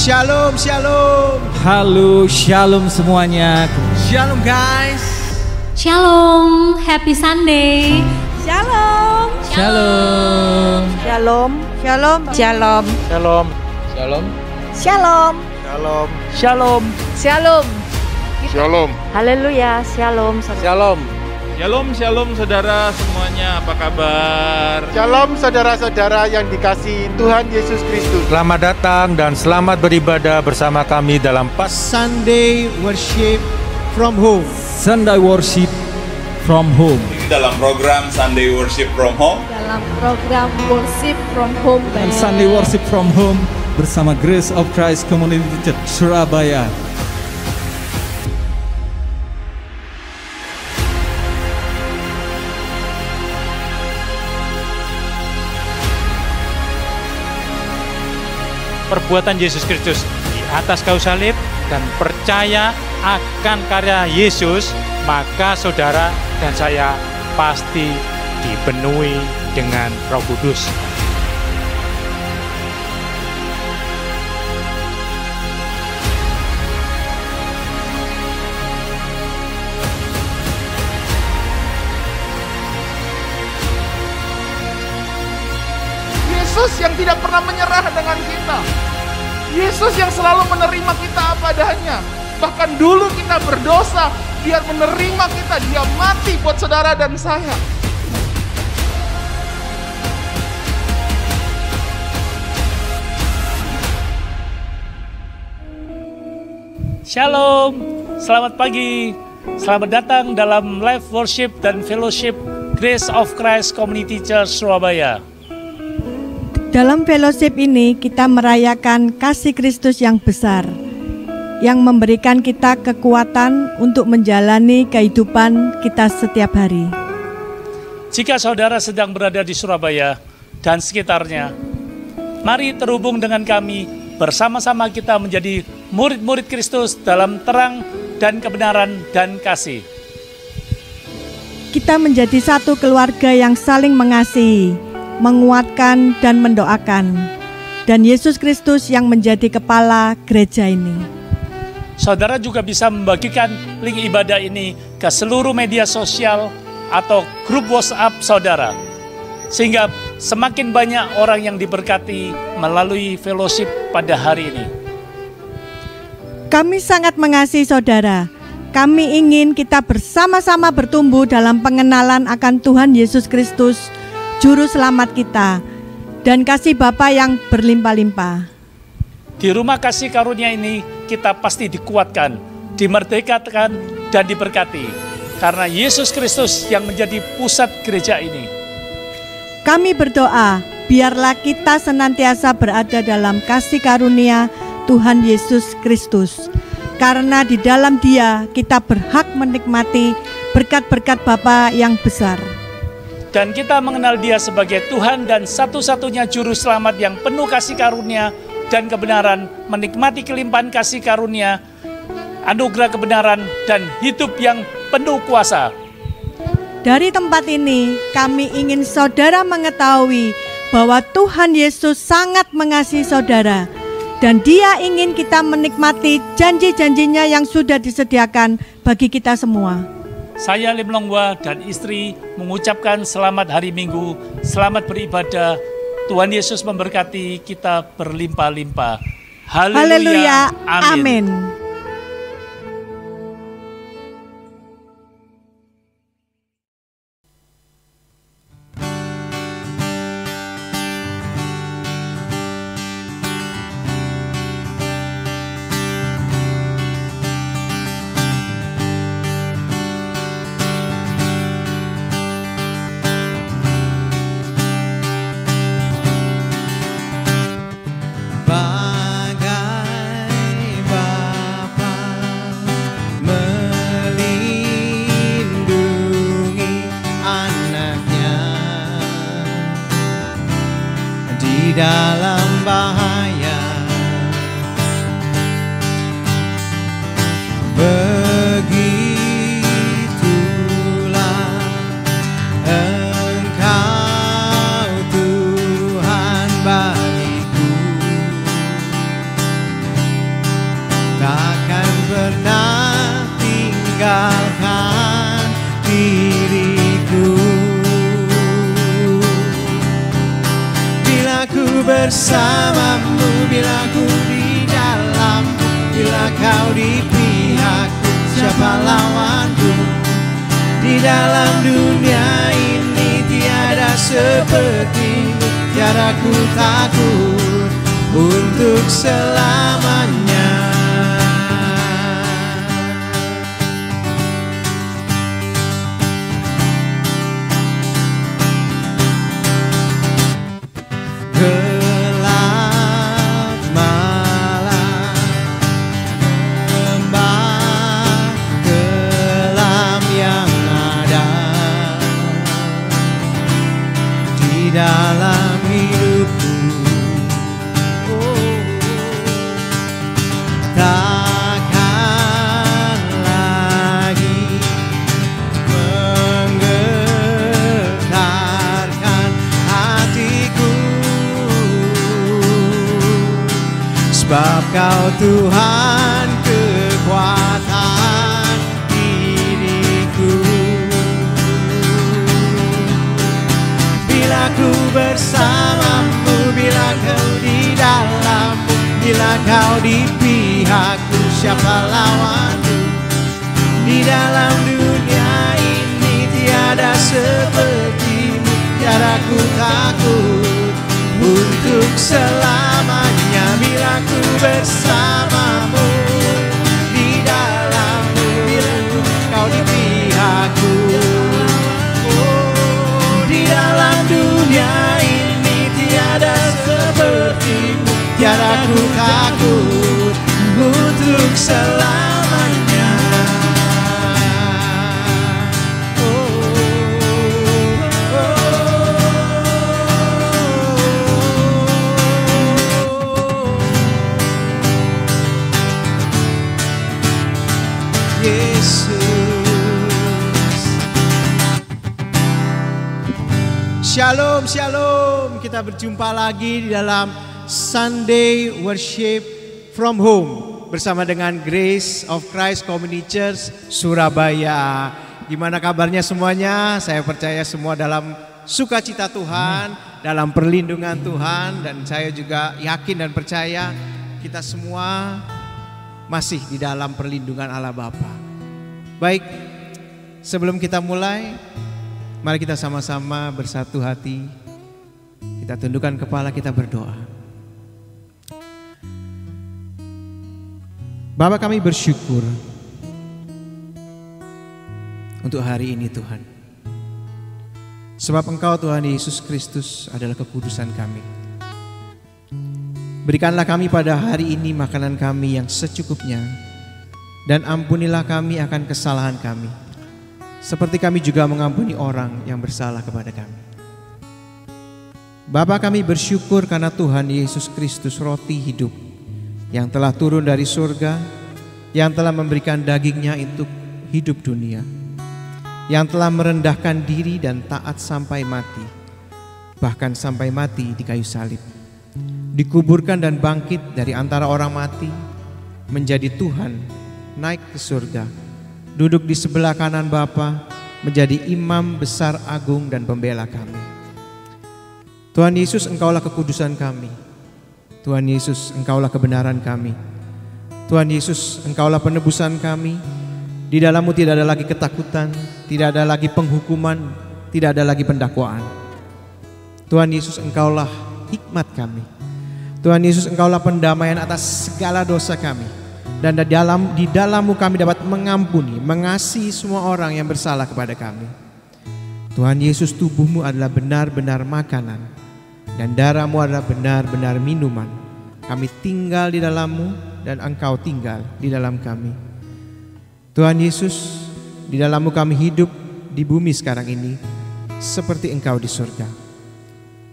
Shalom, shalom. Halo, shalom semuanya. Shalom guys. Shalom, happy Sunday. Shalom. Shalom. Shalom. Shalom. Shalom. Shalom. Shalom. Shalom. Shalom. Shalom. Shalom. Shalom. Haleluya. Shalom. Shalom. Shalom, shalom saudara semuanya, apa kabar? Shalom saudara-saudara yang dikasihi Tuhan Yesus Kristus. Selamat datang dan selamat beribadah bersama kami dalam Sunday worship from home. Sunday worship from home. Dalam program Sunday Worship from Home. Dalam program Worship from Home Dan Sunday worship from home bersama Grace of Christ Community Church Surabaya. Perbuatan Yesus Kristus di atas kayu salib dan percaya akan karya Yesus, maka saudara dan saya pasti dipenuhi dengan Roh Kudus. Yesus yang tidak pernah menyerah dengan kita. Yesus yang selalu menerima kita apa adanya. Bahkan dulu kita berdosa, Dia menerima kita, Dia mati buat saudara dan saya. Shalom, selamat pagi. Selamat datang dalam live worship dan fellowship Grace of Christ Community Church Surabaya. Dalam fellowship ini kita merayakan kasih Kristus yang besar, yang memberikan kita kekuatan untuk menjalani kehidupan kita setiap hari. Jika saudara sedang berada di Surabaya dan sekitarnya, mari terhubung dengan kami, bersama-sama kita menjadi murid-murid Kristus dalam terang dan kebenaran dan kasih. Kita menjadi satu keluarga yang saling mengasihi, menguatkan dan mendoakan, dan Yesus Kristus yang menjadi kepala gereja ini. Saudara juga bisa membagikan link ibadah ini ke seluruh media sosial atau grup WhatsApp saudara, sehingga semakin banyak orang yang diberkati melalui fellowship pada hari ini. Kami sangat mengasihi saudara. Kami ingin kita bersama-sama bertumbuh dalam pengenalan akan Tuhan Yesus Kristus, Juru Selamat kita, dan kasih Bapa yang berlimpah-limpah. Di rumah kasih karunia ini kita pasti dikuatkan, dimerdekakan, dan diberkati, karena Yesus Kristus yang menjadi pusat gereja ini. Kami berdoa, biarlah kita senantiasa berada dalam kasih karunia Tuhan Yesus Kristus, karena di dalam Dia kita berhak menikmati berkat-berkat Bapa yang besar. Dan kita mengenal Dia sebagai Tuhan dan satu-satunya Juru Selamat yang penuh kasih karunia dan kebenaran, menikmati kelimpahan kasih karunia, anugerah kebenaran, dan hidup yang penuh kuasa. Dari tempat ini, kami ingin saudara mengetahui bahwa Tuhan Yesus sangat mengasihi saudara, dan Dia ingin kita menikmati janji-janjinya yang sudah disediakan bagi kita semua. Saya Lim Longwa dan istri mengucapkan selamat hari Minggu, selamat beribadah. Tuhan Yesus memberkati kita berlimpah-limpah. Haleluya. Amin. dalam bahaya. Begitulah Engkau Tuhan bagiku, bersamamu, bila ku di dalammu, bila kau di pihakku, siapa lawanku? Di dalam dunia ini tiada sepertimu, tiada ku takut untuk selamanya. Gelap malam, lembah kelam yang ada di dalam hidupku, takkan lagi menggetarkan hatiku, sebab Kau Tuhan kekuatan diriku. Bila ku bersamamu, bila Kau di dalammu, bila Kau di pihakku, siapa lawanku? Di dalam dunia ini tiada sepertimu, tiada ku takut untuk selamanya. Bila ku bersamamu, di dalammu, bila Kau di pihakku, oh, di dalam dunia ini tiada sepertimu, tiada ku takut untuk selamanya. Shalom, shalom. Kita berjumpa lagi di dalam Sunday Worship from Home bersama dengan Grace of Christ Community Church Surabaya. Gimana kabarnya semuanya? Saya percaya semua dalam sukacita Tuhan, dalam perlindungan Tuhan, dan saya juga yakin dan percaya kita semua masih di dalam perlindungan Allah Bapa. Baik, sebelum kita mulai, mari kita sama-sama bersatu hati. Kita tundukkan kepala, kita berdoa. Bapa, kami bersyukur untuk hari ini Tuhan. Sebab Engkau Tuhan Yesus Kristus adalah kekudusan kami. Berikanlah kami pada hari ini makanan kami yang secukupnya, dan ampunilah kami akan kesalahan kami, seperti kami juga mengampuni orang yang bersalah kepada kami. Bapa, kami bersyukur karena Tuhan Yesus Kristus roti hidup yang telah turun dari surga, yang telah memberikan dagingnya untuk hidup dunia, yang telah merendahkan diri dan taat sampai mati, bahkan sampai mati di kayu salib, dikuburkan dan bangkit dari antara orang mati, menjadi Tuhan, naik ke surga, duduk di sebelah kanan Bapa, menjadi imam besar agung dan pembela kami. Tuhan Yesus, Engkaulah kekudusan kami. Tuhan Yesus, Engkaulah kebenaran kami. Tuhan Yesus, Engkaulah penebusan kami. Di dalam-Mu tidak ada lagi ketakutan, tidak ada lagi penghukuman, tidak ada lagi pendakwaan. Tuhan Yesus, Engkaulah hikmat kami. Tuhan Yesus, Engkaulah pendamaian atas segala dosa kami. Dan di dalam-Mu kami dapat mengampuni, mengasihi semua orang yang bersalah kepada kami. Tuhan Yesus, tubuh-Mu adalah benar-benar makanan, dan darah-Mu adalah benar-benar minuman. Kami tinggal di dalam-Mu, dan Engkau tinggal di dalam kami. Tuhan Yesus, di dalam-Mu kami hidup di bumi sekarang ini seperti Engkau di surga.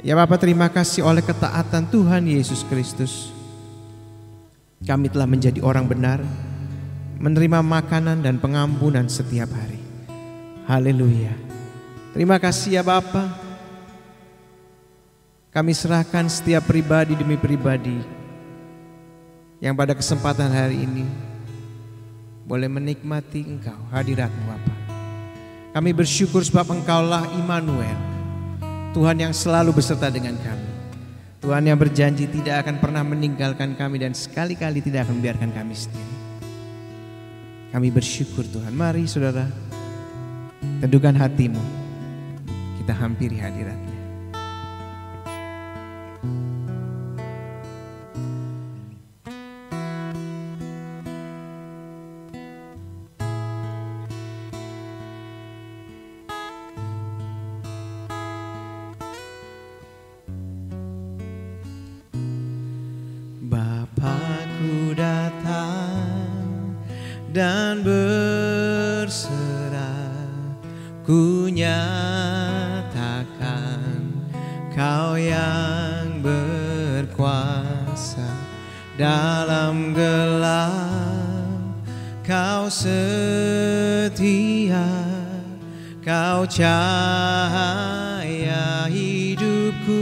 Ya Bapa, terima kasih oleh ketaatan Tuhan Yesus Kristus, kami telah menjadi orang benar, menerima makanan dan pengampunan setiap hari. Haleluya. Terima kasih ya Bapa. Kami serahkan setiap pribadi demi pribadi yang pada kesempatan hari ini boleh menikmati Engkau, hadirat-Mu Bapa. Kami bersyukur sebab Engkaulah Immanuel, Tuhan yang selalu beserta dengan kami. Tuhan yang berjanji tidak akan pernah meninggalkan kami dan sekali-kali tidak akan membiarkan kami sendiri. Kami bersyukur Tuhan. Mari saudara, teduhkan hatimu. Kita hampiri hadirat-Nya. Bapakku datang dan berserah, ku nyatakan Kau yang berkuasa dalam gelap. Kau setia, Kau cahaya hidupku.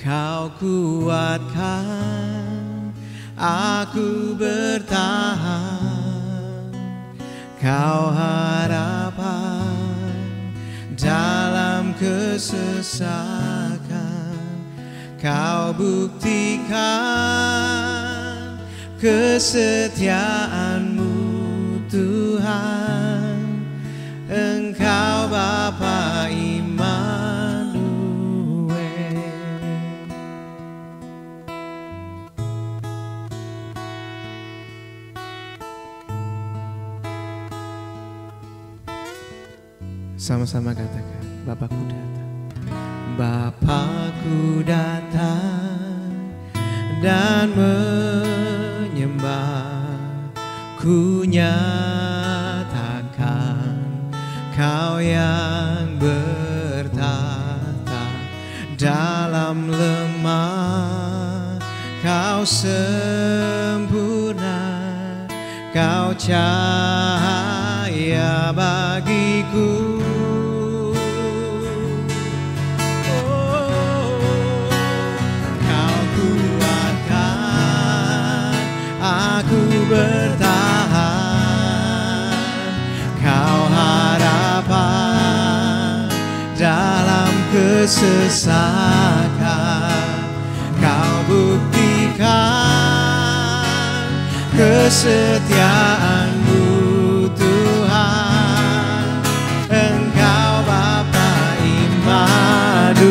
Kau kuatkan aku bertahan, Kau harapan dalam kesesakan. Kau buktikan kesetiaan-Mu Tuhan. Engkau Bapa Immanuel. Sama-sama katakan, Bapakku datang. Bapakku datang dan menyembah, ku nyatakan Kau yang bertata dalam lemah. Kau sempurna, Kau cahaya bagiku. Aku bertahan, Kau harapan dalam kesesakan. Kau buktikan kesetiaan-Mu Tuhan. Engkau Bapa Immanuel.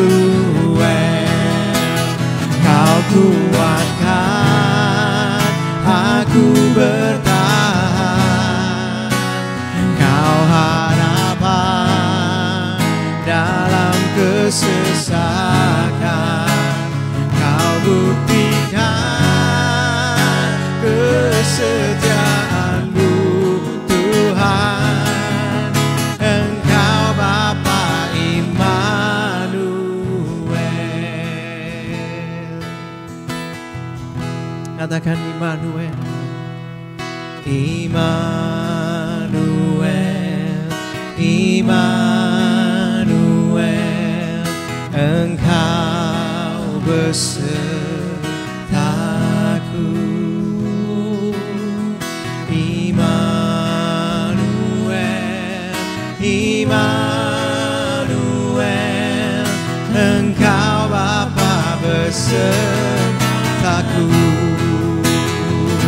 Kau kuatkan aku bertahan, Kau harapan dalam kesesakan. Kau buktikan kesetiaan-Mu Tuhan. Engkau Bapa Immanuel. Katakan Immanuel. Immanuel, Immanuel, Engkau besertaku. Immanuel, Immanuel, Engkau Bapa besertaku.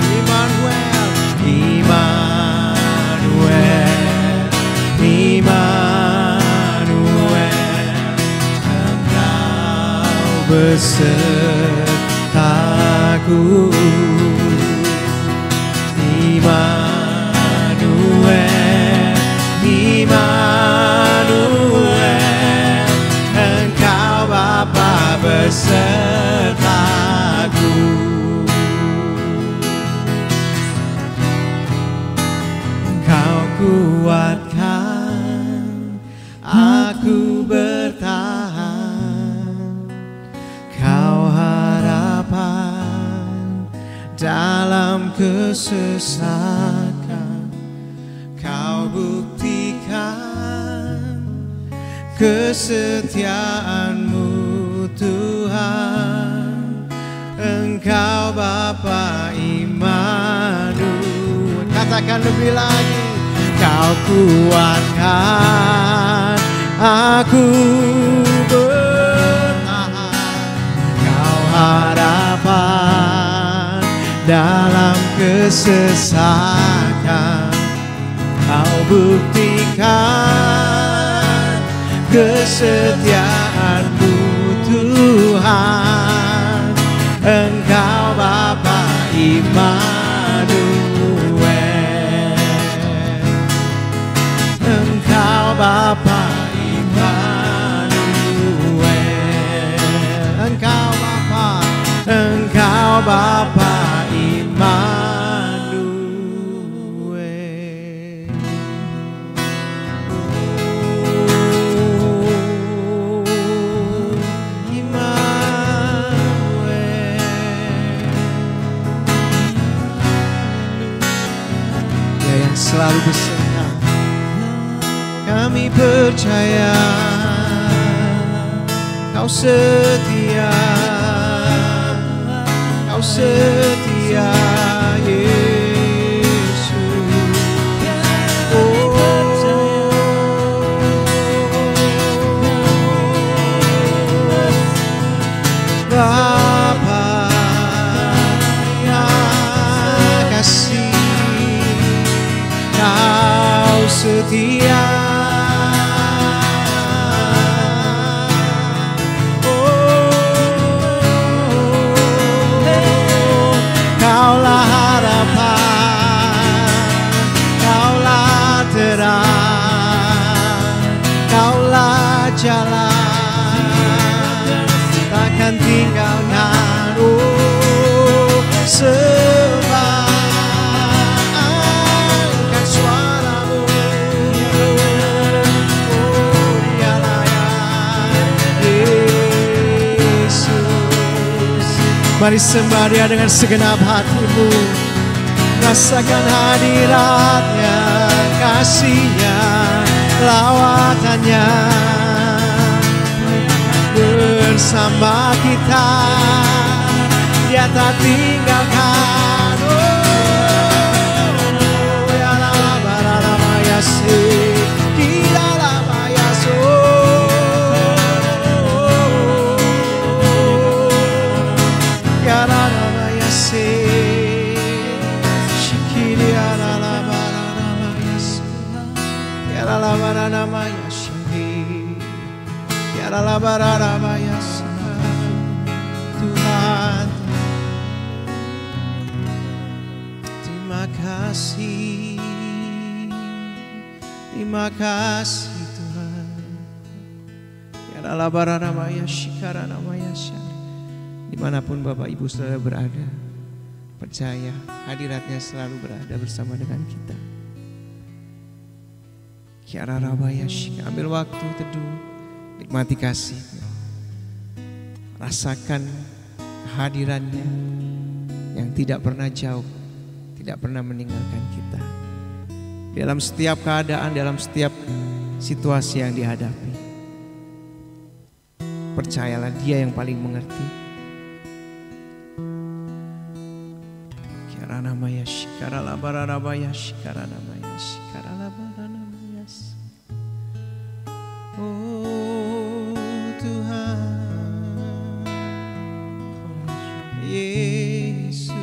Immanuel, Immanuel, Engkau besertaku. Immanuel, Immanuel, Engkau Bapa besertaku. Kuatkan aku bertahan, Kau harapan dalam kesesakan. Kau buktikan kesetiaan-Mu Tuhan. Engkau Bapa Immanuel. Katakan lebih lagi. Kau kuatkan aku bertahan. Kau harapan dalam kesesakan, Kau buktikan kesetiaan-Mu Tuhan. Engkau Bapa Immanuel, Engkau Bapa Immanuel, Engkau Bapa Immanuel. Selalu beserta kami percaya, Kau setia, Kau setia Yesus. Bapa kasih, Kau setia, Kaulah harapan, Kaulah terang, Kaulah jalan, takkan tinggalkan. Sembah mari sembah Dia dengan segenap hatimu. Rasakan hadiratnya, kasih-Nya, lawatannya bersama kita. Dia tak tinggalkan. Ya lama lama ya sih, kita lama ya so. Tuhan, terima kasih, terima kasih Tuhan. Dimanapun Bapak Ibu Saudara berada, percaya hadirat-Nya selalu berada bersama dengan kita. Ambil waktu teduh, nikmati kasih-Nya, rasakan kehadiran-Nya yang tidak pernah jauh, tidak pernah meninggalkan kita. Dalam setiap keadaan, dalam setiap situasi yang dihadapi, percayalah Dia yang paling mengerti. Oh Tuhan, Yesus,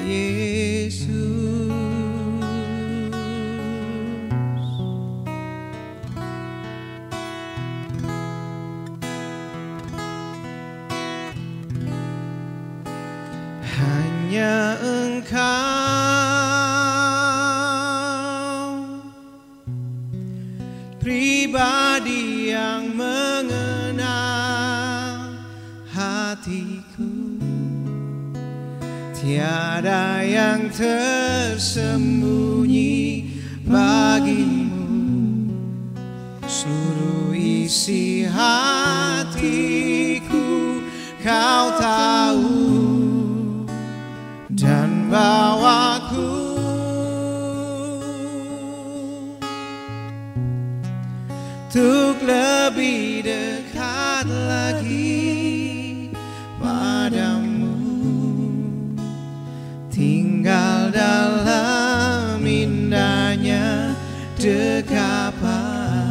Yesus. Hanya Engkau pribadi yang mengenal hatiku, tiada yang tersembunyi bagimu. Seluruh isi hatiku Kau tahu, dan bawaku untuk lebih dekat lagi padamu, tinggal dalam indahnya dekapan.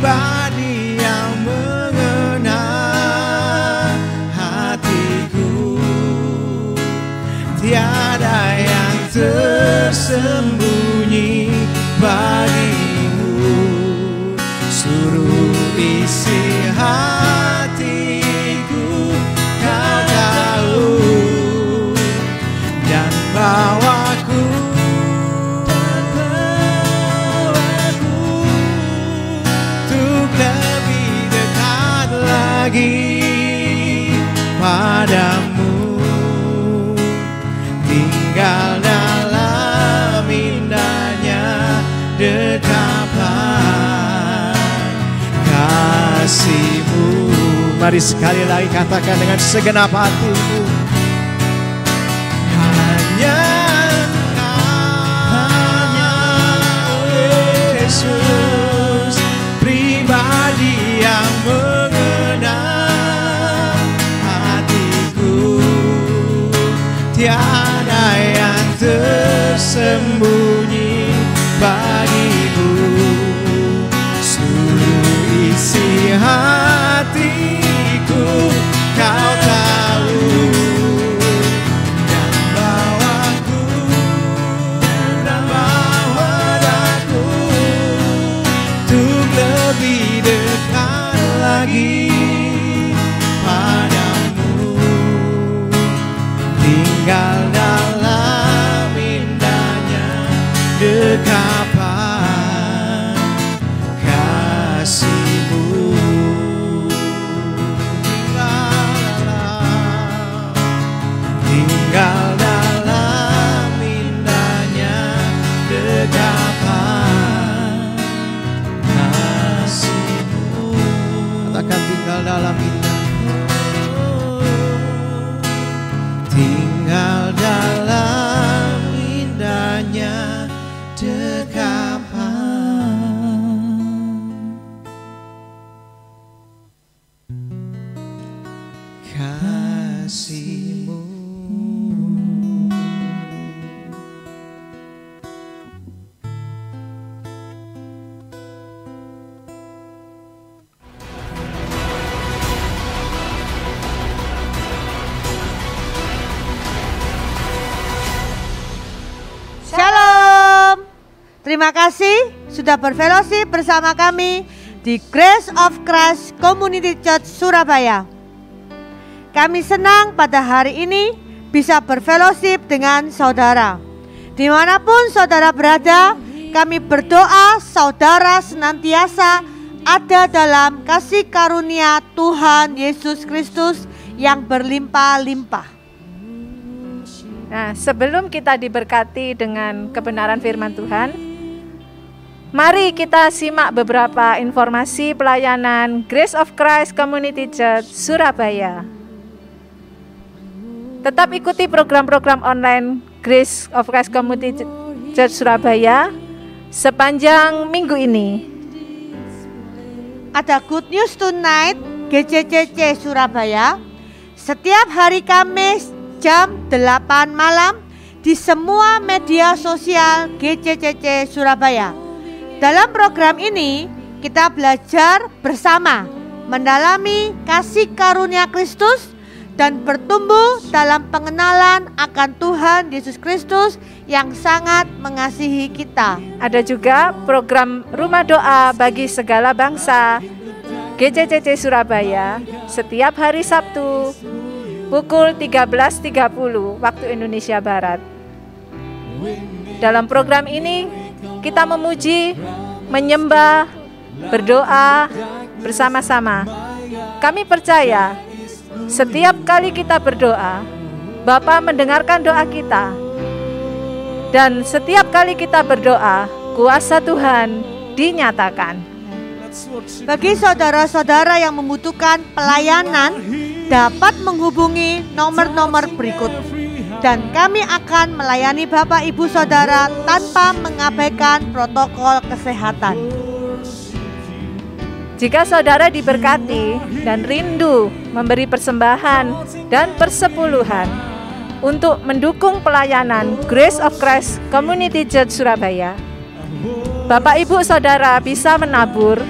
pribadi yang mengenal hatiku. Tiada yang tersembunyi bagimu. Suruh isi hatiku, kau tahu, dan bawaku untuk lebih dekat lagi padamu. Tinggal dalam indahnya dekapan kasih-Mu. Mari sekali lagi katakan dengan segenap hatimu. Hanya Yesus, pribadi yang mengenal hatiku. Tiada yang tersembunyi bagimu. Suruh isi hatiku, kau tahu, dan bawaku dan bawa aku untuk lebih dekat lagi padamu. Tinggal dalam indahnya dekapan kasih-Mu. Tinggal dalam indahnya dekapan kasih-Mu. Katakan tinggal dalam indahnya. Tinggal dalam indahnya dekapan kasih-Mu. Shalom. Terima kasih sudah berfellowship bersama kami di Grace of Christ Community Church Surabaya. Kami senang pada hari ini bisa berfellowship dengan saudara. Dimanapun saudara berada, kami berdoa saudara senantiasa ada dalam kasih karunia Tuhan Yesus Kristus yang berlimpah-limpah. Nah, sebelum kita diberkati dengan kebenaran firman Tuhan, mari kita simak beberapa informasi pelayanan Grace of Christ Community Church Surabaya. Tetap ikuti program-program online Grace of Christ Community Church Surabaya sepanjang minggu ini. Ada Good News Tonight GCCC Surabaya setiap hari Kamis jam 8 malam di semua media sosial GCCC Surabaya. Dalam program ini kita belajar bersama mendalami kasih karunia Kristus dan bertumbuh dalam pengenalan akan Tuhan Yesus Kristus yang sangat mengasihi kita. Ada juga program Rumah Doa bagi Segala Bangsa GCCC Surabaya setiap hari Sabtu pukul 13.30 waktu Indonesia Barat. Dalam program ini kita memuji, menyembah, berdoa bersama-sama. Kami percaya setiap kali kita berdoa, Bapa mendengarkan doa kita. Dan setiap kali kita berdoa, kuasa Tuhan dinyatakan. Bagi saudara-saudara yang membutuhkan pelayanan, dapat menghubungi nomor-nomor berikut. Dan kami akan melayani Bapak Ibu Saudara tanpa mengabaikan protokol kesehatan. Jika saudara diberkati dan rindu memberi persembahan dan persepuluhan untuk mendukung pelayanan Grace of Christ Community Church Surabaya, Bapak Ibu Saudara bisa menabur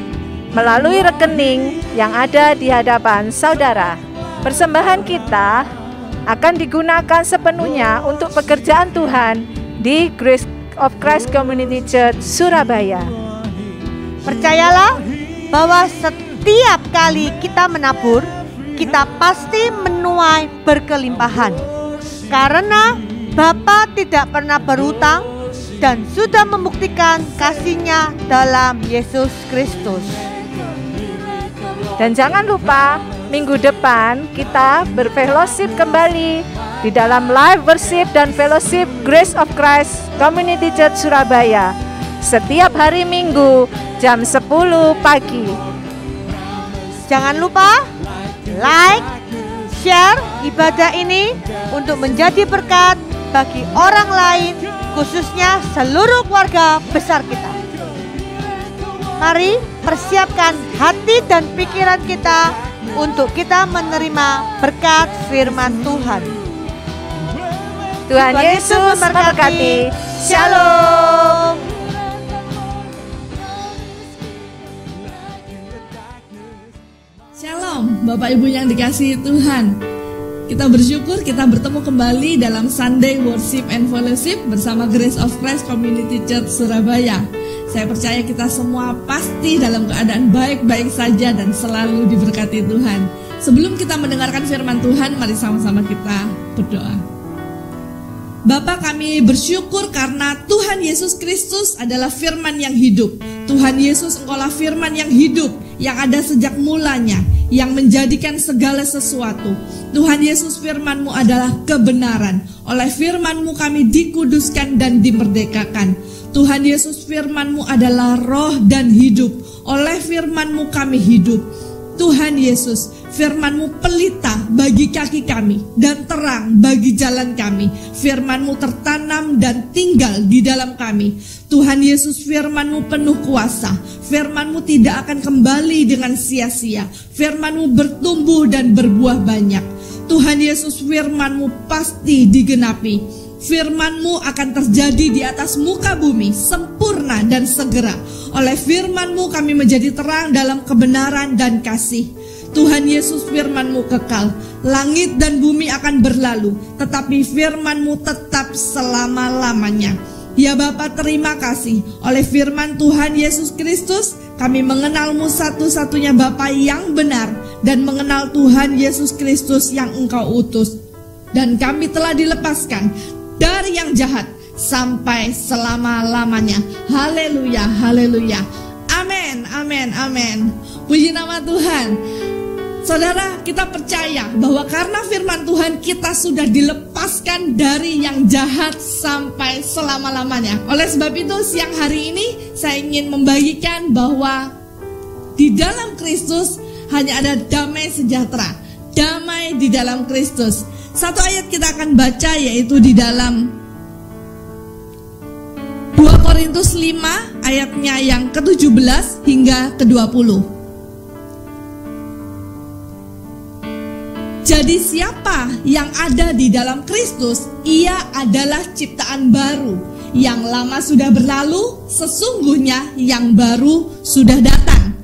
melalui rekening yang ada di hadapan saudara. Persembahan kita akan digunakan sepenuhnya untuk pekerjaan Tuhan di Grace of Christ Community Church Surabaya. Percayalah bahwa setiap kali kita menabur, kita pasti menuai berkelimpahan. Karena Bapa tidak pernah berhutang dan sudah membuktikan kasih-Nya dalam Yesus Kristus. Dan jangan lupa, minggu depan kita berfellowship kembali di dalam live worship dan fellowship Grace of Christ Community Church Surabaya setiap hari Minggu jam 10 pagi. Jangan lupa like, share ibadah ini untuk menjadi berkat bagi orang lain, khususnya seluruh keluarga besar kita. Mari persiapkan hati dan pikiran kita untuk kita menerima berkat firman Tuhan. Tuhan Yesus memberkati. Shalom. Shalom, Bapak Ibu yang dikasihi Tuhan. Kita bersyukur kita bertemu kembali dalam Sunday Worship and Fellowship bersama Grace of Christ Community Church Surabaya. Saya percaya kita semua pasti dalam keadaan baik-baik saja dan selalu diberkati Tuhan. Sebelum kita mendengarkan firman Tuhan, mari sama-sama kita berdoa. Bapa, kami bersyukur karena Tuhan Yesus Kristus adalah firman yang hidup. Tuhan Yesus, Engkaulah firman yang hidup, yang ada sejak mulanya, yang menjadikan segala sesuatu. Tuhan Yesus, firman-Mu adalah kebenaran. Oleh firman-Mu kami dikuduskan dan dimerdekakan. Tuhan Yesus, firman-Mu adalah roh dan hidup. Oleh firman-Mu kami hidup. Tuhan Yesus, firman-Mu pelita bagi kaki kami dan terang bagi jalan kami. Firman-Mu tertanam dan tinggal di dalam kami. Tuhan Yesus, firman-Mu penuh kuasa. Firman-Mu tidak akan kembali dengan sia-sia. Firman-Mu bertumbuh dan berbuah banyak. Tuhan Yesus, firman-Mu pasti digenapi. Firman-Mu akan terjadi di atas muka bumi, sempurna dan segera. Oleh firman-Mu kami menjadi terang dalam kebenaran dan kasih. Tuhan Yesus, firman-Mu kekal. Langit dan bumi akan berlalu, tetapi firman-Mu tetap selama-lamanya. Ya Bapa, terima kasih. Oleh firman Tuhan Yesus Kristus, kami mengenal-Mu satu-satunya Bapa yang benar, dan mengenal Tuhan Yesus Kristus yang Engkau utus. Dan kami telah dilepaskan dari yang jahat sampai selama-lamanya. Haleluya, haleluya. Amin, amin, amin. Puji nama Tuhan. Saudara, kita percaya bahwa karena firman Tuhan kita sudah dilepaskan dari yang jahat sampai selama-lamanya. Oleh sebab itu siang hari ini saya ingin membagikan bahwa di dalam Kristus hanya ada damai sejahtera. Damai di dalam Kristus. Satu ayat kita akan baca yaitu di dalam 2 Korintus 5 ayatnya yang ke-17 hingga ke-20. Jadi siapa yang ada di dalam Kristus, ia adalah ciptaan baru. Yang lama sudah berlalu, sesungguhnya yang baru sudah datang.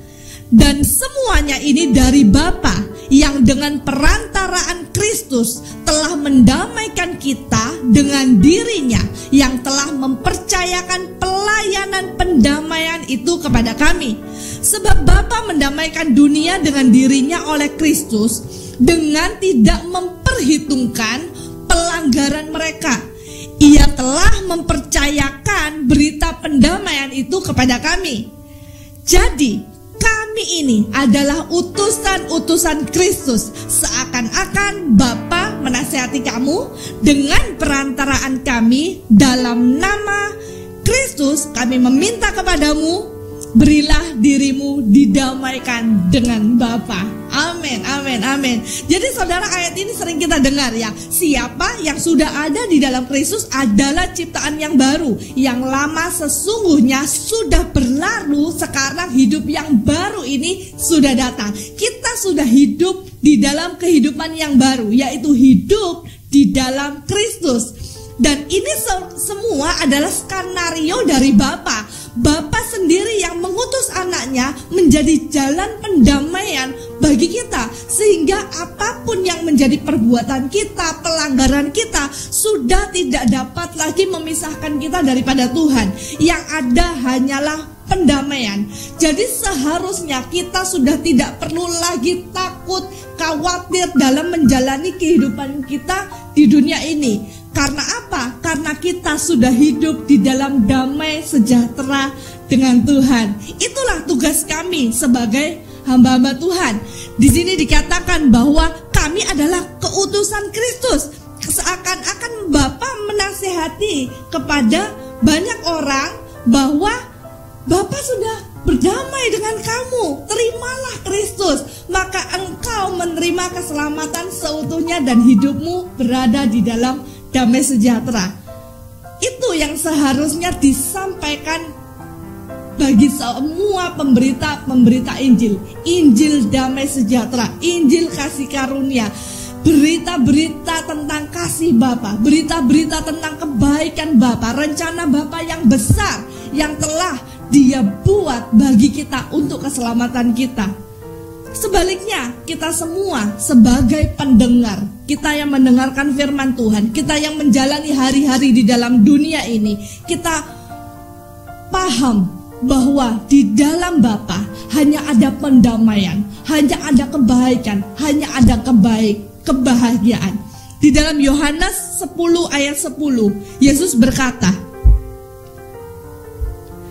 Dan semuanya ini dari Bapa yang dengan perantaraan Kristus telah mendamaikan kita dengan dirinya, yang telah mempercayakan pelayanan pendamaian itu kepada kami. Sebab Bapa mendamaikan dunia dengan dirinya oleh Kristus dengan tidak memperhitungkan pelanggaran mereka. Ia telah mempercayakan berita pendamaian itu kepada kami. Jadi kami ini adalah utusan-utusan Kristus. Seakan-akan Bapa menasihati kamu dengan perantaraan kami. Dalam nama Kristus kami meminta kepadamu, berilah dirimu didamaikan dengan Bapa. Amin, amin, amin. Jadi saudara, ayat ini sering kita dengar ya. Siapa yang sudah ada di dalam Kristus adalah ciptaan yang baru. Yang lama sesungguhnya sudah berlalu, sekarang hidup yang baru ini sudah datang. Kita sudah hidup di dalam kehidupan yang baru, yaitu hidup di dalam Kristus. Dan ini semua adalah skenario dari Bapa. Bapa sendiri yang mengutus anaknya menjadi jalan pendamaian bagi kita, sehingga apapun yang menjadi perbuatan kita, pelanggaran kita, sudah tidak dapat lagi memisahkan kita daripada Tuhan. Yang ada hanyalah pendamaian. Jadi seharusnya kita sudah tidak perlu lagi takut, khawatir dalam menjalani kehidupan kita di dunia ini. Karena apa? Karena kita sudah hidup di dalam damai sejahtera dengan Tuhan. Itulah tugas kami sebagai hamba-hamba Tuhan. Di sini dikatakan bahwa kami adalah keutusan Kristus. Seakan-akan Bapa menasihati kepada banyak orang bahwa Bapa sudah berdamai dengan kamu, terimalah Kristus, maka engkau menerima keselamatan seutuhnya dan hidupmu berada di dalam damai sejahtera. Itu yang seharusnya disampaikan bagi semua pemberita Injil. Injil damai sejahtera, Injil kasih karunia, berita-berita tentang kasih Bapa, berita-berita tentang kebaikan Bapa, rencana Bapa yang besar yang telah Dia buat bagi kita untuk keselamatan kita. Sebaliknya, kita semua sebagai pendengar, kita yang mendengarkan firman Tuhan, kita yang menjalani hari-hari di dalam dunia ini, kita paham bahwa di dalam Bapa hanya ada pendamaian, hanya ada kebaikan, hanya ada kebahagiaan. Di dalam Yohanes 10 ayat 10, Yesus berkata,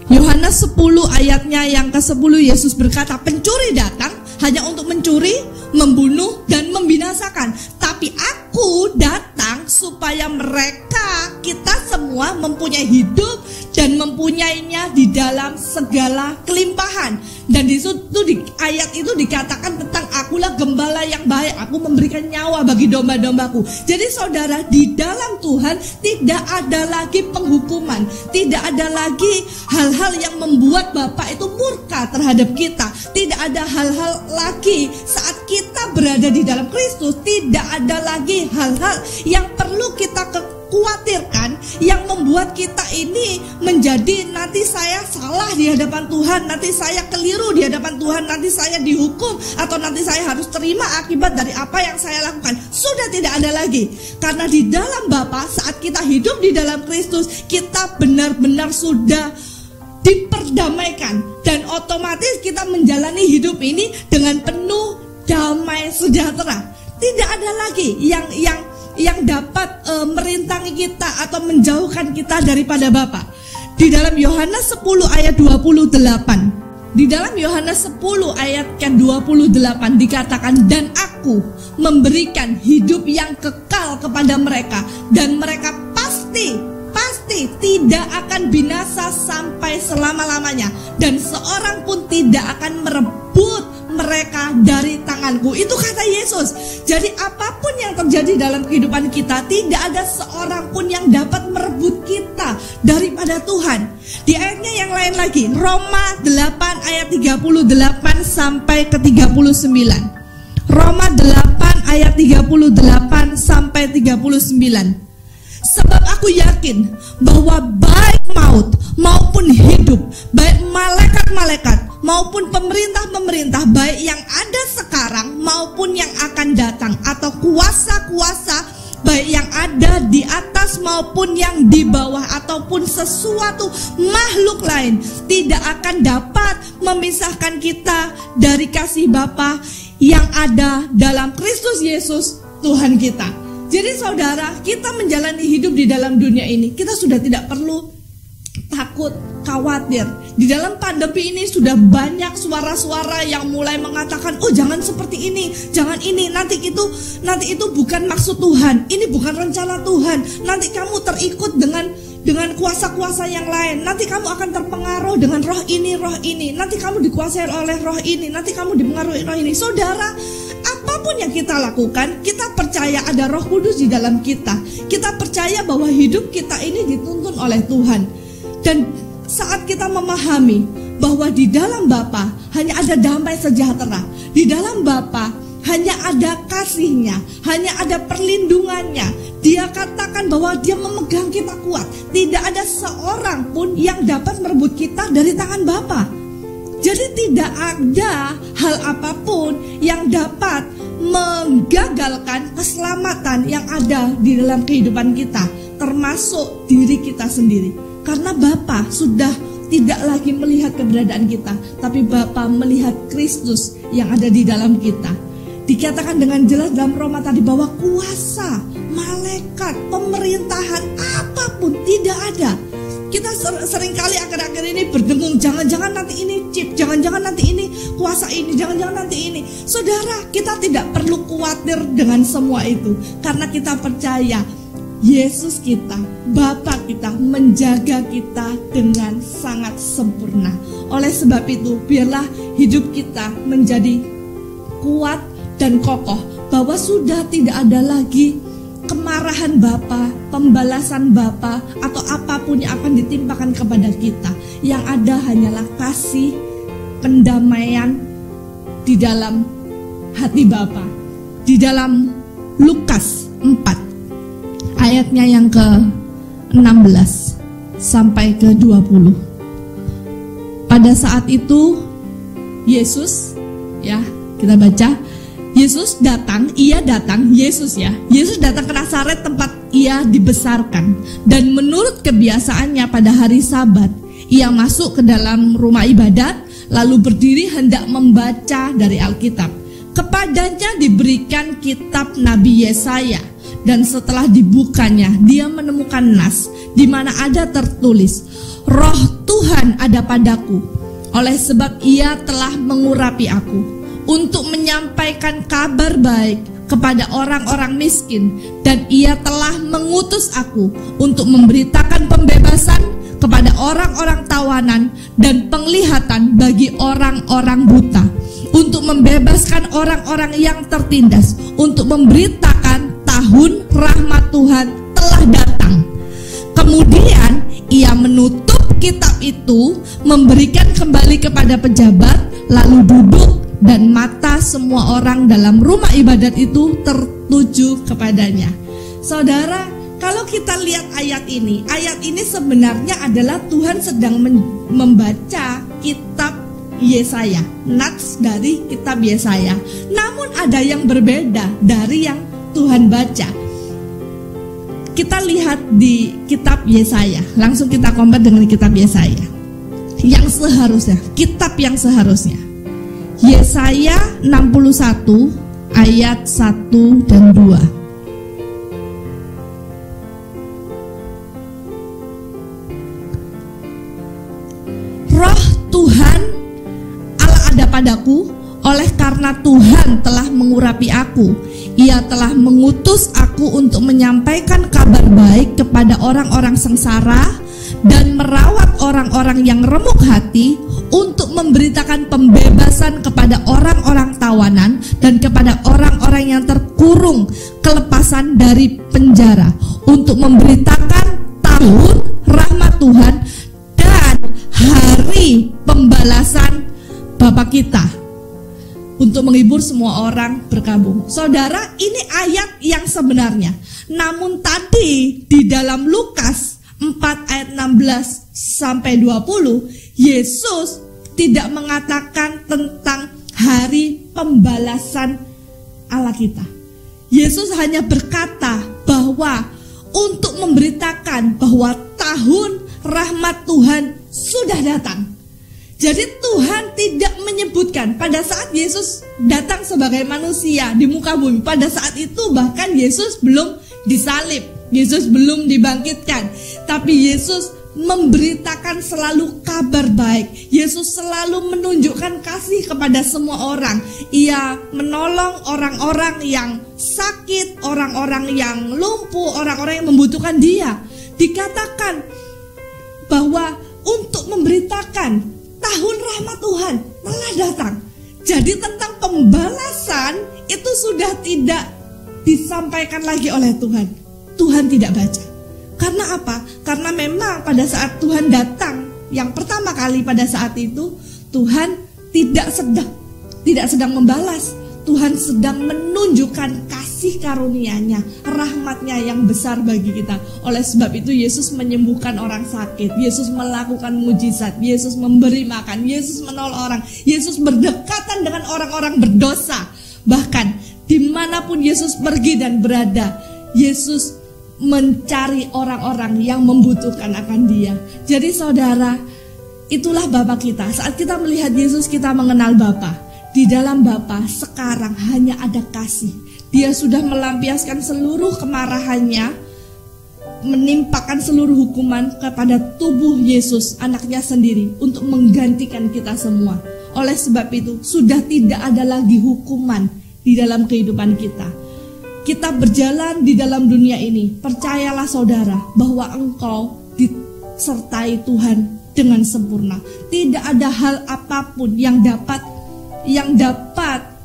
Yohanes 10 ayatnya yang ke-10, Yesus berkata, pencuri datang hanya untuk mencuri, membunuh, dan membinasakan. Tapi aku datang supaya mereka, kita semua mempunyai hidup dan mempunyainya di dalam segala kelimpahan. Dan di situ di ayat itu dikatakan tentang akulah gembala yang baik, aku memberikan nyawa bagi domba-dombaku. Jadi saudara, di dalam Tuhan tidak ada lagi penghukuman, tidak ada lagi hal-hal yang membuat Bapa itu murka terhadap kita. Tidak ada hal-hal lagi saat kita berada di dalam Kristus, tidak ada lagi hal-hal yang perlu kita khawatirkan yang membuat kita ini menjadi nanti saya salah di hadapan Tuhan, nanti saya keliru di hadapan Tuhan, nanti saya dihukum, atau nanti saya harus terima akibat dari apa yang saya lakukan. Sudah tidak ada lagi. Karena di dalam Bapa, saat kita hidup di dalam Kristus, kita benar-benar sudah diperdamaikan, dan otomatis kita menjalani hidup ini dengan penuh damai sejahtera. Tidak ada lagi yang dapat merintangi kita atau menjauhkan kita daripada Bapa. Di dalam Yohanes 10 ayat 28, di dalam Yohanes 10 ayat ke-28 dikatakan, dan aku memberikan hidup yang kekal kepada mereka, dan mereka pasti tidak akan binasa sampai selama-lamanya, dan seorang pun tidak akan merebut mereka dari tanganku. Itu kata Yesus. Jadi apapun yang terjadi dalam kehidupan kita, tidak ada seorang pun yang dapat merebut kita daripada Tuhan. Di ayatnya yang lain lagi, Roma 8 ayat 38 sampai ke 39. Roma 8 ayat 38 sampai 39. Sebab aku yakin bahwa baik maut maupun hidup, baik malaikat-malaikat maupun pemerintah-pemerintah, baik yang ada sekarang maupun yang akan datang, atau kuasa-kuasa, baik yang ada di atas maupun yang di bawah, ataupun sesuatu makhluk lain, tidak akan dapat memisahkan kita dari kasih Bapa yang ada dalam Kristus Yesus Tuhan kita. Jadi saudara, kita menjalani hidup di dalam dunia ini, kita sudah tidak perlu takut, khawatir. Di dalam pandemi ini sudah banyak suara-suara yang mulai mengatakan, oh jangan seperti ini, jangan ini, nanti itu bukan maksud Tuhan, ini bukan rencana Tuhan, nanti kamu terikut dengan kuasa-kuasa yang lain, nanti kamu akan terpengaruh dengan roh ini, nanti kamu dikuasai oleh roh ini, nanti kamu dipengaruhi roh ini. Saudara, apapun yang kita lakukan, kita percaya ada Roh Kudus di dalam kita. Kita percaya bahwa hidup kita ini dituntun oleh Tuhan. Dan saat kita memahami bahwa di dalam Bapa hanya ada damai sejahtera, di dalam Bapa hanya ada kasih-Nya, hanya ada perlindungannya. Dia katakan bahwa Dia memegang kita kuat. Tidak ada seorang pun yang dapat merebut kita dari tangan Bapa. Jadi tidak ada hal apapun yang dapat menggagalkan keselamatan yang ada di dalam kehidupan kita, termasuk diri kita sendiri. Karena Bapa sudah tidak lagi melihat keberadaan kita, tapi Bapa melihat Kristus yang ada di dalam kita. Dikatakan dengan jelas dalam Roma tadi bahwa kuasa, malaikat, pemerintahan apapun tidak ada. Kita seringkali akhir-akhir ini berdengung, jangan-jangan nanti ini chip, jangan-jangan nanti ini kuasa ini, jangan-jangan nanti ini. Saudara, kita tidak perlu khawatir dengan semua itu, karena kita percaya Yesus kita, Bapa kita menjaga kita dengan sangat sempurna. Oleh sebab itu, biarlah hidup kita menjadi kuat dan kokoh, bahwa sudah tidak ada lagi kemarahan Bapa, pembalasan Bapa, atau apapun yang akan ditimpakan kepada kita. Yang ada hanyalah kasih, pendamaian di dalam hati Bapa. Di dalam Lukas 4 ayatnya yang ke-16 sampai ke-20. Pada saat itu Yesus, ya kita baca, Yesus datang ke Nazaret tempat ia dibesarkan. Dan menurut kebiasaannya pada hari Sabat, ia masuk ke dalam rumah ibadat, lalu berdiri hendak membaca dari Alkitab. Kepadanya diberikan kitab Nabi Yesaya, dan setelah dibukanya, dia menemukan nas di mana ada tertulis, Roh Tuhan ada padaku, oleh sebab ia telah mengurapi aku untuk menyampaikan kabar baik kepada orang-orang miskin, dan ia telah mengutus aku untuk memberitakan pembebasan kepada orang-orang tawanan dan penglihatan bagi orang-orang buta, untuk membebaskan orang-orang yang tertindas, untuk memberitakan tahun rahmat Tuhan telah datang. Kemudian ia menutup kitab itu, memberikan kembali kepada pejabat, lalu duduk, dan mata semua orang dalam rumah ibadat itu tertuju kepadanya. Saudara, kalau kita lihat ayat ini sebenarnya adalah Tuhan sedang membaca kitab Yesaya, nats dari kitab Yesaya. Namun ada yang berbeda dari yang Tuhan baca. Kita lihat di kitab Yesaya, langsung kita compare dengan kitab Yesaya yang seharusnya, kitab yang seharusnya. Yesaya 61 ayat 1 dan 2. Roh Tuhan Allah ada padaku, oleh karena Tuhan telah mengurapi aku. Ia telah mengutus aku untuk menyampaikan kabar baik kepada orang-orang sengsara dan merawat orang-orang yang remuk hati, untuk memberitakan pembebasan kepada orang-orang tawanan dan kepada orang-orang yang terkurung kelepasan dari penjara, untuk memberitakan tahun rahmat Tuhan dan hari pembalasan Bapa kita, untuk menghibur semua orang berkabung. Saudara, ini ayat yang sebenarnya. Namun tadi di dalam Lukas 4 ayat 16 sampai 20, Yesus tidak mengatakan tentang hari pembalasan Allah kita. Yesus hanya berkata bahwa untuk memberitakan bahwa tahun rahmat Tuhan sudah datang. Jadi Tuhan tidak menyebutkan pada saat Yesus datang sebagai manusia di muka bumi. Pada saat itu bahkan Yesus belum disalib, Yesus belum dibangkitkan. Tapi Yesus memberitakan selalu kabar baik. Yesus selalu menunjukkan kasih kepada semua orang. Ia menolong orang-orang yang sakit, orang-orang yang lumpuh, orang-orang yang membutuhkan Dia. Dikatakan bahwa untuk memberitakan tahun rahmat Tuhan telah datang. Jadi tentang pembalasan itu sudah tidak disampaikan lagi oleh Tuhan. Tuhan tidak baca. Karena apa? Karena memang pada saat Tuhan datang yang pertama kali pada saat itu, Tuhan tidak sedang membalas. Tuhan sedang menunjukkan kasih karunia-Nya, rahmat-Nya yang besar bagi kita. Oleh sebab itu Yesus menyembuhkan orang sakit, Yesus melakukan mujizat, Yesus memberi makan, Yesus menolong orang, Yesus berdekatan dengan orang-orang berdosa. Bahkan dimanapun Yesus pergi dan berada, Yesus mencari orang-orang yang membutuhkan akan Dia. Jadi saudara, itulah Bapa kita. Saat kita melihat Yesus, kita mengenal Bapa. Di dalam Bapa sekarang hanya ada kasih. Dia sudah melampiaskan seluruh kemarahannya, menimpakan seluruh hukuman kepada tubuh Yesus, anaknya sendiri, untuk menggantikan kita semua. Oleh sebab itu, sudah tidak ada lagi hukuman di dalam kehidupan kita. Kita berjalan di dalam dunia ini, percayalah saudara, bahwa engkau disertai Tuhan dengan sempurna. Tidak ada hal apapun yang dapat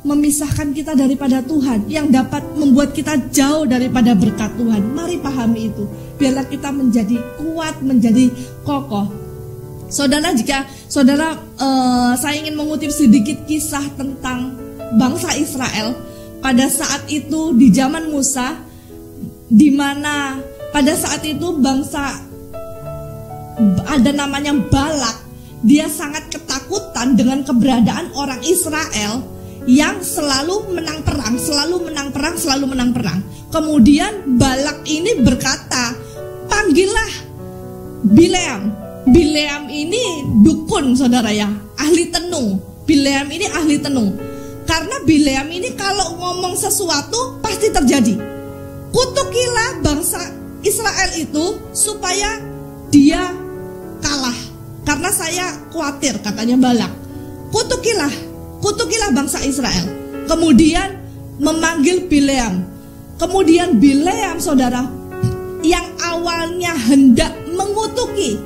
memisahkan kita daripada Tuhan, yang dapat membuat kita jauh daripada berkat Tuhan. Mari pahami itu, biarlah kita menjadi kuat, menjadi kokoh. Saudara, jika saudara saya ingin mengutip sedikit kisah tentang bangsa Israel pada saat itu di zaman Musa, di mana pada saat itu bangsa ada namanya Balak. Dia sangat ketakutan dengan keberadaan orang Israel yang selalu menang perang. Kemudian Balak ini berkata, panggillah Bileam. Bileam ini dukun, saudara ya, ahli tenung. Bileam ini ahli tenung. Karena Bileam ini kalau ngomong sesuatu pasti terjadi. Kutukilah bangsa Israel itu supaya dia kalah. Karena saya khawatir, katanya Balak. Kutukilah bangsa Israel. Kemudian memanggil Bileam. Kemudian Bileam, saudara, yang awalnya hendak mengutuki,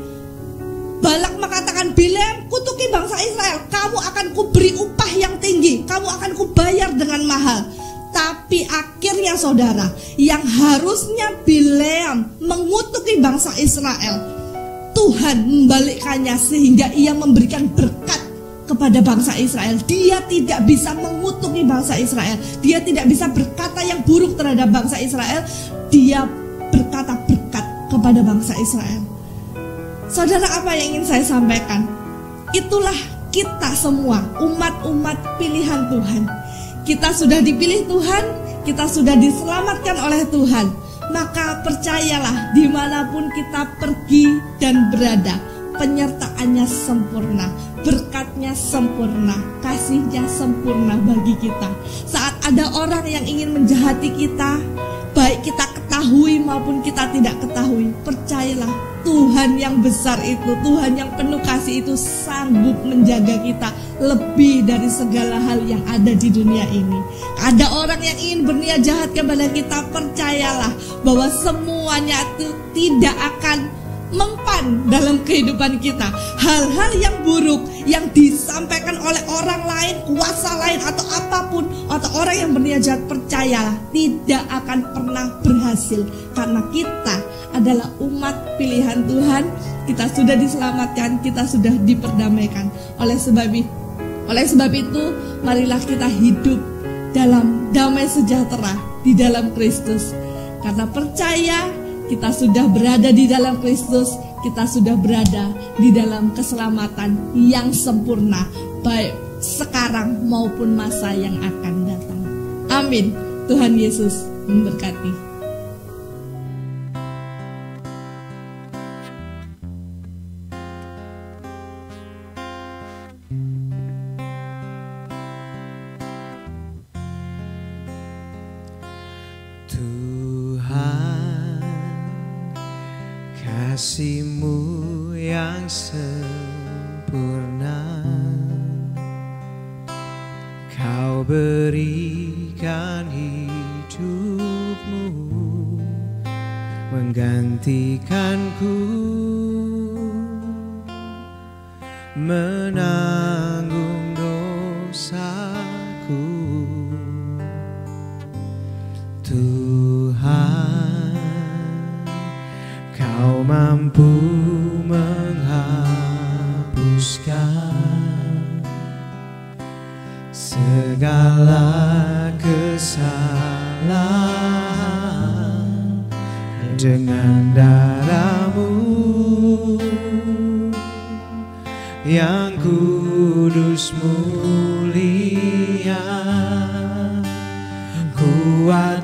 Balak mengatakan, Bileam, kutuki bangsa Israel, kamu akan kuberi upah yang tinggi, kamu akan kubayar dengan mahal. Tapi akhirnya saudara, yang harusnya Bileam mengutuki bangsa Israel, Tuhan membalikkannya sehingga ia memberikan berkat kepada bangsa Israel. Dia tidak bisa mengutuki bangsa Israel, dia tidak bisa berkata yang buruk terhadap bangsa Israel. Dia berkata berkat kepada bangsa Israel. Saudara, apa yang ingin saya sampaikan? Itulah kita semua, umat-umat pilihan Tuhan. Kita sudah dipilih Tuhan, kita sudah diselamatkan oleh Tuhan. Maka percayalah, dimanapun kita pergi dan berada, penyertaannya sempurna, berkatnya sempurna, kasihnya sempurna bagi kita. Saat ada orang yang ingin menjahati kita, baik kita ketahui maupun kita tidak ketahui, percayalah, Tuhan yang besar itu, Tuhan yang penuh kasih itu sanggup menjaga kita lebih dari segala hal yang ada di dunia ini. Ada orang yang ingin berniat jahat kepada kita, percayalah bahwa semuanya itu tidak akan mempan dalam kehidupan kita. Hal-hal yang buruk yang disampaikan oleh orang lain, kuasa lain atau apapun, atau orang yang berniat jahat, percayalah tidak akan pernah berhasil. Karena kita adalah umat pilihan Tuhan, kita sudah diselamatkan, kita sudah diperdamaikan. Oleh sebab itu, marilah kita hidup dalam damai sejahtera di dalam Kristus. Karena percaya kita sudah berada di dalam Kristus, kita sudah berada di dalam keselamatan yang sempurna, baik sekarang maupun masa yang akan datang. Amin. Tuhan Yesus memberkati. Kasih-Mu yang sempurna Kau berikan hidup-Mu menggantikanku menanggung dosaku. Tuhan, Kau mampu menghapuskan segala kesalahan dengan darah-Mu yang kudus mulia. Kuat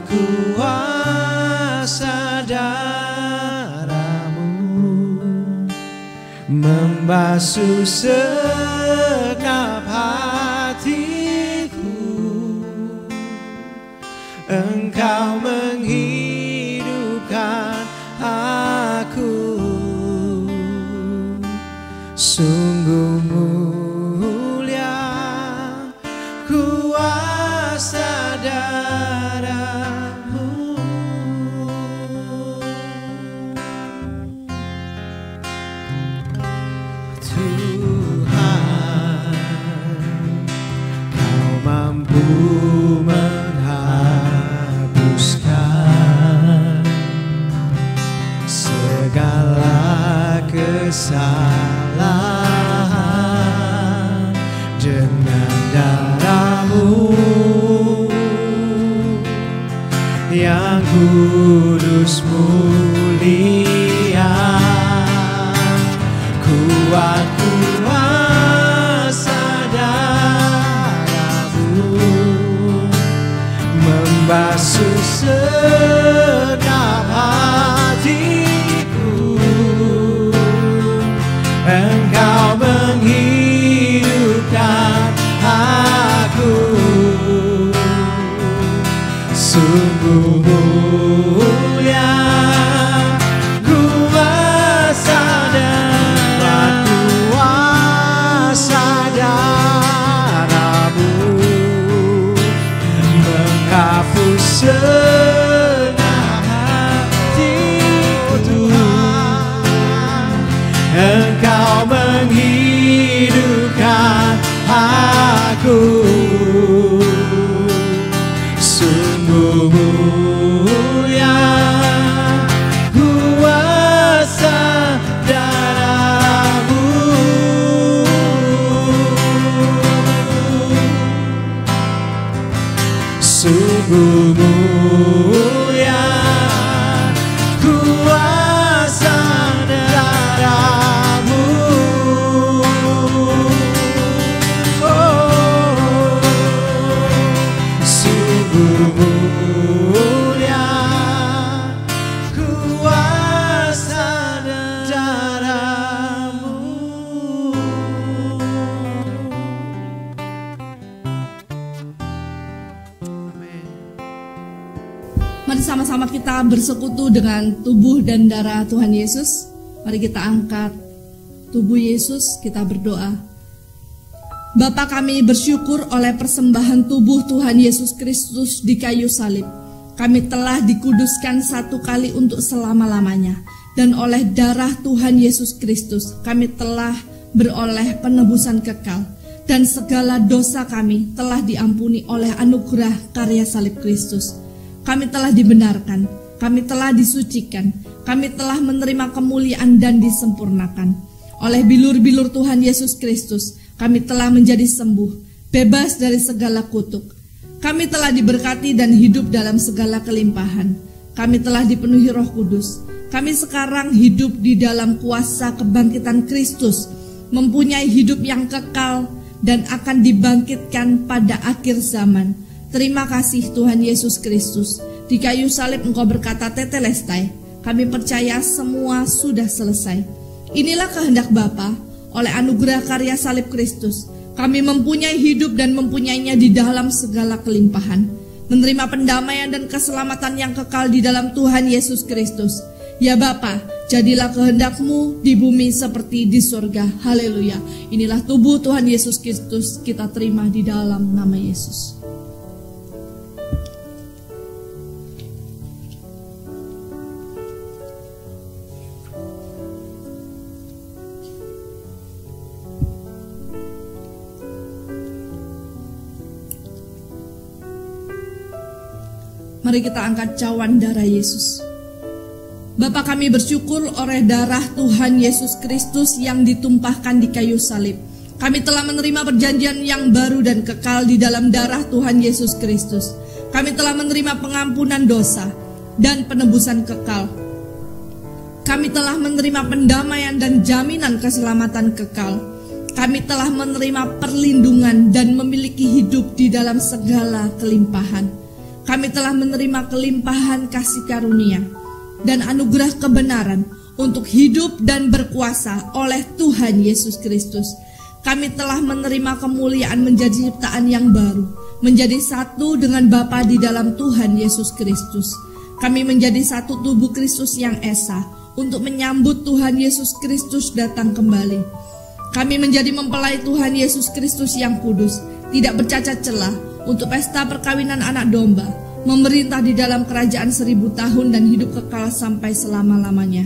kuasa darah-Mu membasuh segenap hatiku. Engkau menghidupkan aku. Sungguh mulia kuasa darah-Mu. Tuhan, Kau mampu menghapuskan segala kesalahan dengan darah-Mu yang kudus mulia. Kuat kuasa darah-Mu membasuh segenap hatiku. Engkau menghidupkan aku. Sungguh mulia kuasa darah-Mu menghapus segenap hatiku. Tuhan, Engkau menghidupkan aku. Sungguh mulia kuasa darah-Mu. Sungguh mulia kuasa darah-Mu. Sungguh mulia kuasa darah-Mu. Mari sama-sama kita bersekutu dengan tubuh dan darah Tuhan Yesus. Mari kita angkat tubuh Yesus, kita berdoa. Bapa, kami bersyukur oleh persembahan tubuh Tuhan Yesus Kristus di kayu salib. Kami telah dikuduskan satu kali untuk selama-lamanya. Dan oleh darah Tuhan Yesus Kristus kami telah beroleh penebusan kekal. Dan segala dosa kami telah diampuni oleh anugerah karya salib Kristus. Kami telah dibenarkan, kami telah disucikan, kami telah menerima kemuliaan dan disempurnakan. Oleh bilur-bilur Tuhan Yesus Kristus, kami telah menjadi sembuh, bebas dari segala kutuk. Kami telah diberkati dan hidup dalam segala kelimpahan. Kami telah dipenuhi Roh Kudus. Kami sekarang hidup di dalam kuasa kebangkitan Kristus, mempunyai hidup yang kekal dan akan dibangkitkan pada akhir zaman. Terima kasih Tuhan Yesus Kristus. Di kayu salib Engkau berkata, tetelestai. Kami percaya semua sudah selesai. Inilah kehendak Bapa. Oleh anugerah karya salib Kristus, kami mempunyai hidup dan mempunyainya di dalam segala kelimpahan. Menerima pendamaian dan keselamatan yang kekal di dalam Tuhan Yesus Kristus. Ya Bapa, jadilah kehendak-Mu di bumi seperti di surga. Haleluya. Inilah tubuh Tuhan Yesus Kristus, kita terima di dalam nama Yesus. Mari kita angkat cawan darah Yesus. Bapa, kami bersyukur oleh darah Tuhan Yesus Kristus yang ditumpahkan di kayu salib. Kami telah menerima perjanjian yang baru dan kekal di dalam darah Tuhan Yesus Kristus. Kami telah menerima pengampunan dosa dan penebusan kekal. Kami telah menerima pendamaian dan jaminan keselamatan kekal. Kami telah menerima perlindungan dan memiliki hidup di dalam segala kelimpahan. Kami telah menerima kelimpahan kasih karunia dan anugerah kebenaran untuk hidup dan berkuasa oleh Tuhan Yesus Kristus. Kami telah menerima kemuliaan menjadi ciptaan yang baru, menjadi satu dengan Bapa di dalam Tuhan Yesus Kristus. Kami menjadi satu tubuh Kristus yang esa untuk menyambut Tuhan Yesus Kristus datang kembali. Kami menjadi mempelai Tuhan Yesus Kristus yang kudus, tidak bercacat celah, untuk pesta perkawinan anak domba, memerintah di dalam kerajaan 1000 tahun dan hidup kekal sampai selama-lamanya.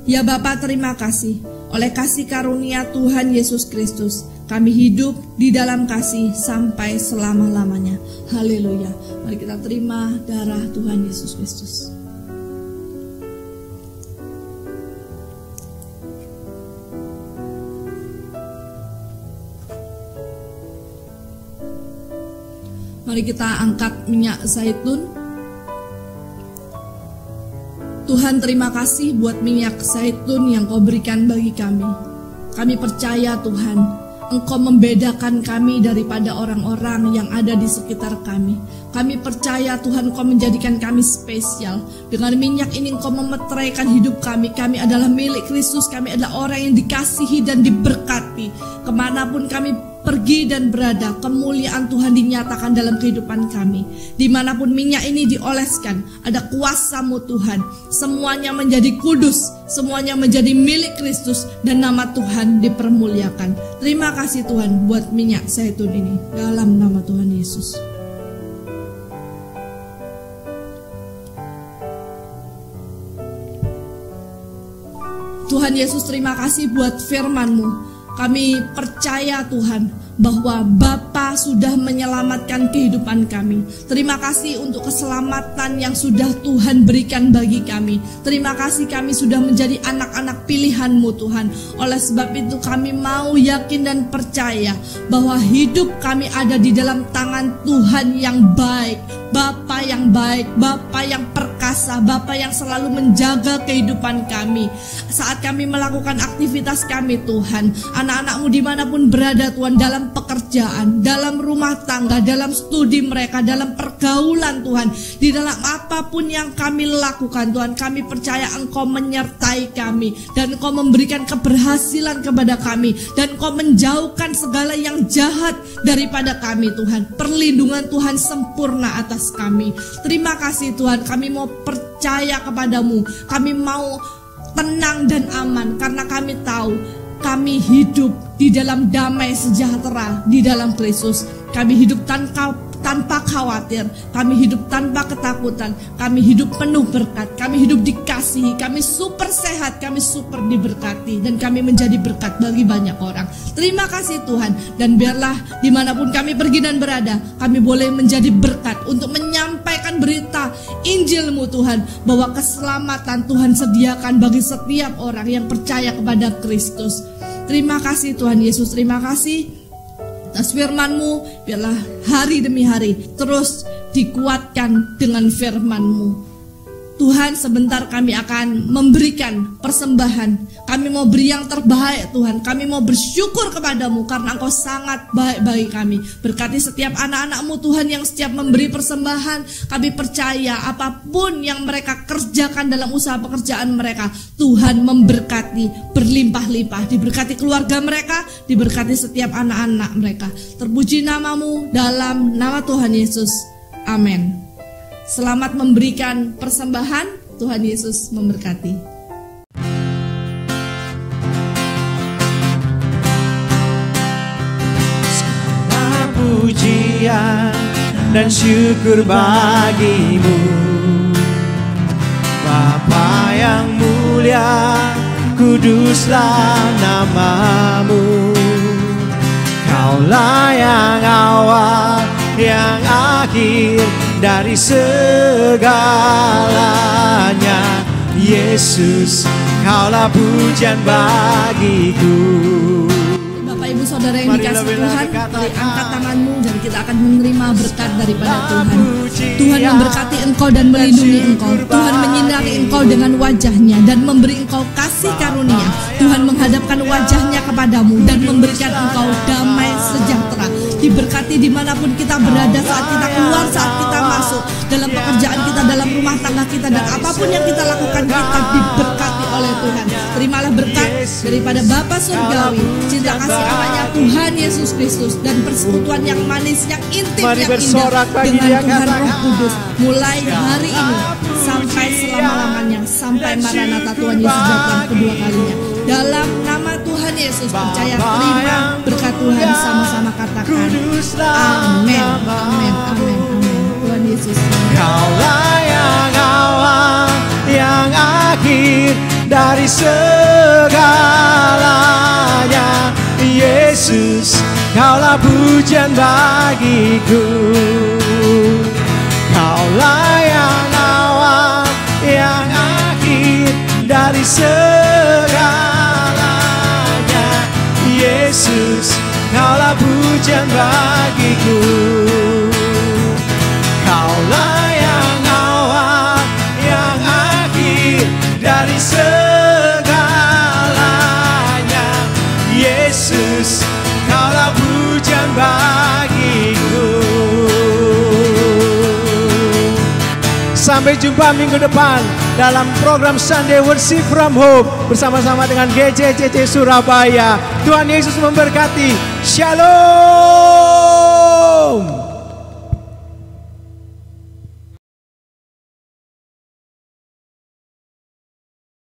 Ya Bapa, terima kasih. Oleh kasih karunia Tuhan Yesus Kristus, kami hidup di dalam kasih sampai selama-lamanya. Haleluya. Mari kita terima darah Tuhan Yesus Kristus. Mari kita angkat minyak zaitun. Tuhan, terima kasih buat minyak zaitun yang Kau berikan bagi kami. Kami percaya Tuhan, Engkau membedakan kami daripada orang-orang yang ada di sekitar kami. Kami percaya Tuhan, Engkau menjadikan kami spesial. Dengan minyak ini Engkau memeteraikan hidup kami. Kami adalah milik Kristus, kami adalah orang yang dikasihi dan diberkati. Kemanapun kami pergi dan berada, kemuliaan Tuhan dinyatakan dalam kehidupan kami. Dimanapun minyak ini dioleskan, ada kuasa-Mu Tuhan. Semuanya menjadi kudus, semuanya menjadi milik Kristus, dan nama Tuhan dipermuliakan. Terima kasih Tuhan buat minyak zaitun ini, dalam nama Tuhan Yesus. Tuhan Yesus, terima kasih buat firman-Mu. Kami percaya Tuhan bahwa Bapa sudah menyelamatkan kehidupan kami. Terima kasih untuk keselamatan yang sudah Tuhan berikan bagi kami. Terima kasih kami sudah menjadi anak-anak pilihan-Mu Tuhan. Oleh sebab itu kami mau yakin dan percaya bahwa hidup kami ada di dalam tangan Tuhan yang baik. Bapa yang baik, Bapa yang perkasa, Bapa yang selalu menjaga kehidupan kami. Saat kami melakukan aktivitas kami Tuhan, anak-anak-Mu dimanapun berada Tuhan, dalam pekerjaan, dalam rumah tangga, dalam studi mereka, dalam pergaulan Tuhan, di dalam apapun yang kami lakukan Tuhan, kami percaya Engkau menyertai kami, dan Engkau memberikan keberhasilan kepada kami, dan Engkau menjauhkan segala yang jahat daripada kami Tuhan. Perlindungan Tuhan sempurna atas kami. Terima kasih Tuhan, kami mau percaya kepadamu, kami mau tenang dan aman, karena kami tahu kami hidup di dalam damai sejahtera di dalam Kristus. Kami hidup tanpa khawatir, kami hidup tanpa ketakutan, kami hidup penuh berkat, kami hidup dikasihi, kami super sehat, kami super diberkati, dan kami menjadi berkat bagi banyak orang. Terima kasih Tuhan, dan biarlah dimanapun kami pergi dan berada, kami boleh menjadi berkat untuk menyampaikan berita Injil-Mu Tuhan, bahwa keselamatan Tuhan sediakan bagi setiap orang yang percaya kepada Kristus. Terima kasih Tuhan Yesus, terima kasih atas firman-Mu. Biarlah hari demi hari terus dikuatkan dengan firman-Mu. Tuhan, sebentar kami akan memberikan persembahan. Kami mau beri yang terbaik Tuhan. Kami mau bersyukur kepadamu karena Engkau sangat baik bagi kami. Berkati setiap anak-anak-Mu Tuhan yang setiap memberi persembahan. Kami percaya apapun yang mereka kerjakan dalam usaha pekerjaan mereka, Tuhan memberkati berlimpah-limpah. Diberkati keluarga mereka, diberkati setiap anak-anak mereka. Terpuji nama-Mu dalam nama Tuhan Yesus. Amin. Selamat memberikan persembahan. Tuhan Yesus memberkati. Segala pujian dan syukur bagimu, Bapa yang mulia, kuduslah nama-Mu. Kaulah yang awal, yang akhir dari segalanya. Yesus, Kaulah pujian bagiku. saudara yang dikasih Tuhan, mari angkat tanganmu dan kita akan menerima berkat daripada Tuhan. Tuhan memberkati engkau dan melindungi engkau. Tuhan menyinari engkau dengan wajahnya dan memberi engkau kasih karunia. Tuhan menghadapkan wajahnya kepadamu dan memberikan engkau damai sejahtera. Diberkati dimanapun kita berada, saat kita keluar, saat kita masuk, dalam pekerjaan kita, dalam rumah tangga kita, dan apapun yang kita lakukan, kita diberkati oleh Tuhan. Terimalah berkat daripada Bapa Surgawi, cinta kasih anaknya Tuhan Yesus Kristus, dan persekutuan yang manis, yang intim, yang indah dengan Tuhan Roh Kudus, mulai hari ini sampai selama-lamanya, sampai Maranatha Tuhan Yesus datang kedua kalinya. Dalam nama Tuhan Yesus percaya, terima berkat Tuhan, sama-sama katakan amin, amin, amin, amin. Tuhan Yesus, Kaulah yang awal, yang akhir dari segalanya. Yesus, Kaulah pujian bagiku. Kaulah yang awal, yang akhir dari segalanya. Yesus, Kaulah pujian bagiku. Kaulah yang awal, yang akhir dari segalanya. Yesus, Kaulah pujian bagiku. Sampai jumpa minggu depan dalam program Sunday Worship from Home bersama-sama dengan GJCC Surabaya. Tuhan Yesus memberkati. Shalom.